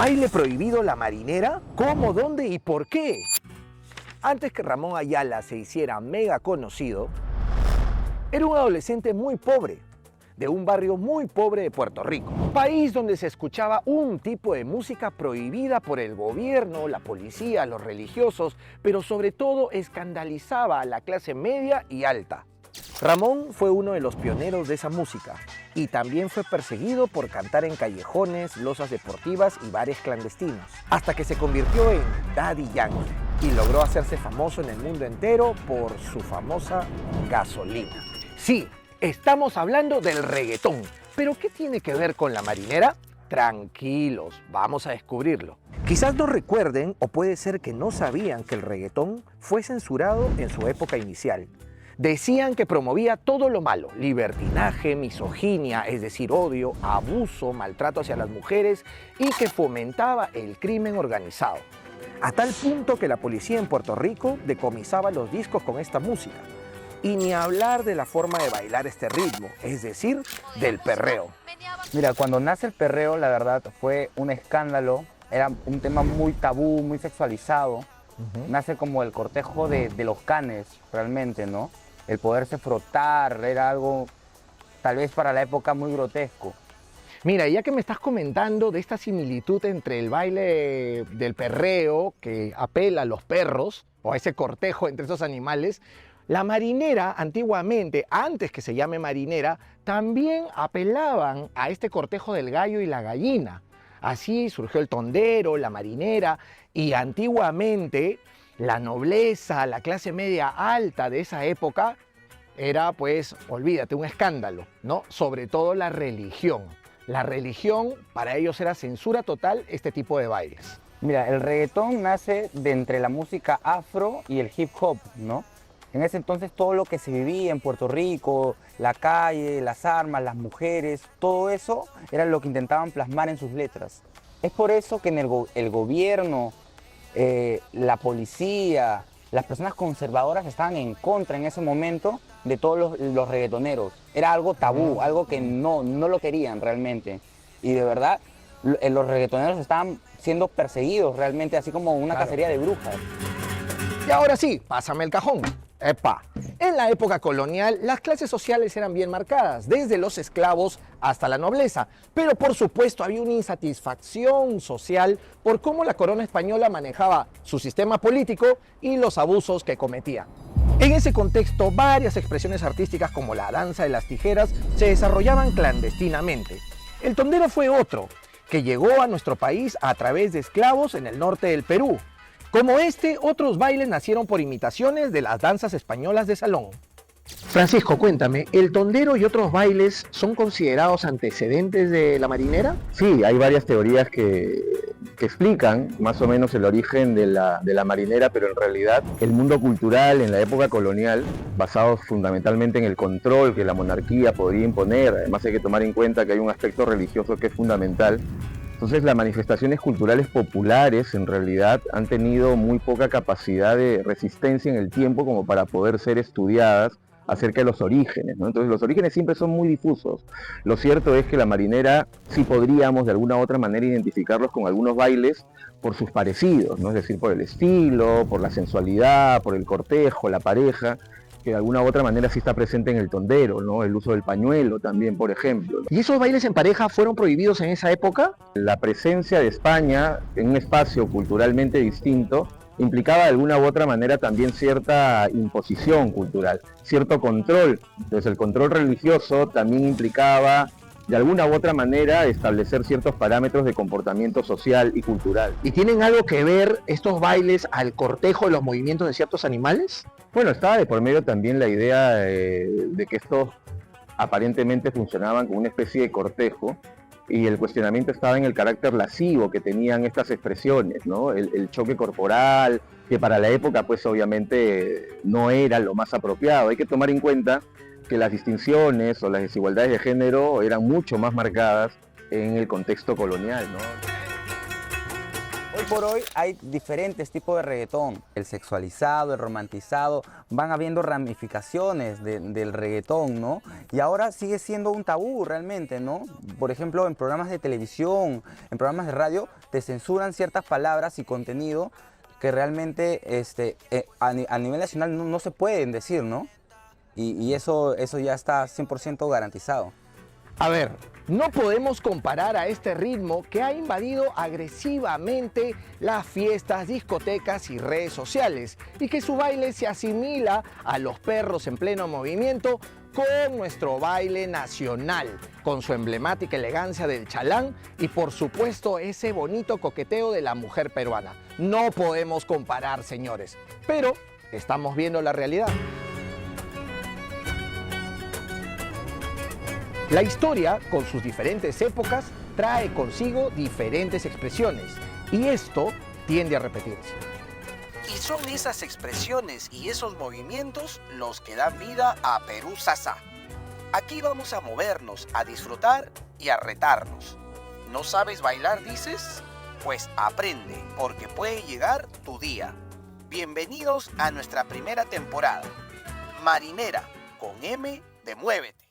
¿Baile prohibido la marinera? ¿Cómo, dónde y por qué? Antes que Ramón Ayala se hiciera mega conocido, era un adolescente muy pobre, de un barrio muy pobre de Puerto Rico, país donde se escuchaba un tipo de música prohibida por el gobierno, la policía, los religiosos, pero sobre todo escandalizaba a la clase media y alta. Ramón fue uno de los pioneros de esa música y también fue perseguido por cantar en callejones, losas deportivas y bares clandestinos, hasta que se convirtió en Daddy Yankee y logró hacerse famoso en el mundo entero por su famosa gasolina. Sí, estamos hablando del reggaetón, pero ¿qué tiene que ver con la marinera? Tranquilos, vamos a descubrirlo. Quizás no recuerden, o puede ser que no sabían, que el reggaetón fue censurado en su época inicial. Decían que promovía todo lo malo: libertinaje, misoginia, es decir, odio, abuso, maltrato hacia las mujeres, y que fomentaba el crimen organizado. A tal punto que la policía en Puerto Rico decomisaba los discos con esta música. Y ni hablar de la forma de bailar este ritmo, es decir, del perreo. Mira, cuando nace el perreo, la verdad, fue un escándalo. Era un tema muy tabú, muy sexualizado. Nace como el cortejo de los canes, realmente, ¿no? El poderse frotar era algo, tal vez para la época, muy grotesco. Mira, ya que me estás comentando de esta similitud entre el baile del perreo, que apela a los perros, o a ese cortejo entre esos animales, la marinera antiguamente, antes que se llame marinera, también apelaban a este cortejo del gallo y la gallina. Así surgió el tondero, la marinera, y antiguamente la nobleza, la clase media alta de esa época era, pues, olvídate, un escándalo, ¿no? Sobre todo la religión. La religión para ellos era censura total este tipo de bailes. Mira, el reggaetón nace de entre la música afro y el hip hop, ¿no? En ese entonces todo lo que se vivía en Puerto Rico, la calle, las armas, las mujeres, todo eso era lo que intentaban plasmar en sus letras. Es por eso que en el gobierno, la policía, las personas conservadoras estaban en contra en ese momento de todos los reggaetoneros. Era algo tabú, algo que no lo querían realmente. Y de verdad, los reggaetoneros estaban siendo perseguidos realmente, así como una cacería de brujas. Y ahora sí, pásame el cajón. ¡Epa! En la época colonial, las clases sociales eran bien marcadas, desde los esclavos hasta la nobleza. Pero por supuesto había una insatisfacción social por cómo la corona española manejaba su sistema político y los abusos que cometía. En ese contexto, varias expresiones artísticas como la danza de las tijeras se desarrollaban clandestinamente. El tondero fue otro, que llegó a nuestro país a través de esclavos en el norte del Perú. Como este, otros bailes nacieron por imitaciones de las danzas españolas de salón. Francisco, cuéntame, ¿el tondero y otros bailes son considerados antecedentes de la marinera? Sí, hay varias teorías que explican más o menos el origen de la marinera, pero en realidad el mundo cultural en la época colonial, basado fundamentalmente en el control que la monarquía podría imponer, además hay que tomar en cuenta que hay un aspecto religioso que es fundamental. Entonces las manifestaciones culturales populares en realidad han tenido muy poca capacidad de resistencia en el tiempo como para poder ser estudiadas acerca de los orígenes, ¿no? Entonces los orígenes siempre son muy difusos. Lo cierto es que la marinera sí podríamos de alguna u otra manera identificarlos con algunos bailes por sus parecidos, ¿no? Es decir, por el estilo, por la sensualidad, por el cortejo, la pareja, que de alguna u otra manera sí está presente en el tondero, ¿no? El uso del pañuelo también, por ejemplo. ¿Y esos bailes en pareja fueron prohibidos en esa época? La presencia de España en un espacio culturalmente distinto implicaba de alguna u otra manera también cierta imposición cultural, cierto control. Entonces el control religioso también implicaba de alguna u otra manera establecer ciertos parámetros de comportamiento social y cultural. ¿Y tienen algo que ver estos bailes al cortejo de los movimientos de ciertos animales? Bueno, estaba de por medio también la idea de que estos aparentemente funcionaban como una especie de cortejo, y el cuestionamiento estaba en el carácter lascivo que tenían estas expresiones, ¿no? El choque corporal, que para la época pues obviamente no era lo más apropiado. Hay que tomar en cuenta que las distinciones o las desigualdades de género eran mucho más marcadas en el contexto colonial, ¿no? Hoy por hoy hay diferentes tipos de reggaetón, el sexualizado, el romantizado, van habiendo ramificaciones del reggaetón, ¿no? Y ahora sigue siendo un tabú realmente, ¿no? Por ejemplo, en programas de televisión, en programas de radio, te censuran ciertas palabras y contenido que realmente a nivel nacional no se pueden decir, ¿no? Y eso ya está 100% garantizado. A ver, no podemos comparar a este ritmo que ha invadido agresivamente las fiestas, discotecas y redes sociales y que su baile se asimila a los perros en pleno movimiento con nuestro baile nacional, con su emblemática elegancia del chalán y por supuesto ese bonito coqueteo de la mujer peruana. No podemos comparar, señores, pero estamos viendo la realidad. La historia, con sus diferentes épocas, trae consigo diferentes expresiones y esto tiende a repetirse. Y son esas expresiones y esos movimientos los que dan vida a Perú Sasa. Aquí vamos a movernos, a disfrutar y a retarnos. ¿No sabes bailar, dices? Pues aprende, porque puede llegar tu día. Bienvenidos a nuestra primera temporada. Marinera, con M de Muévete.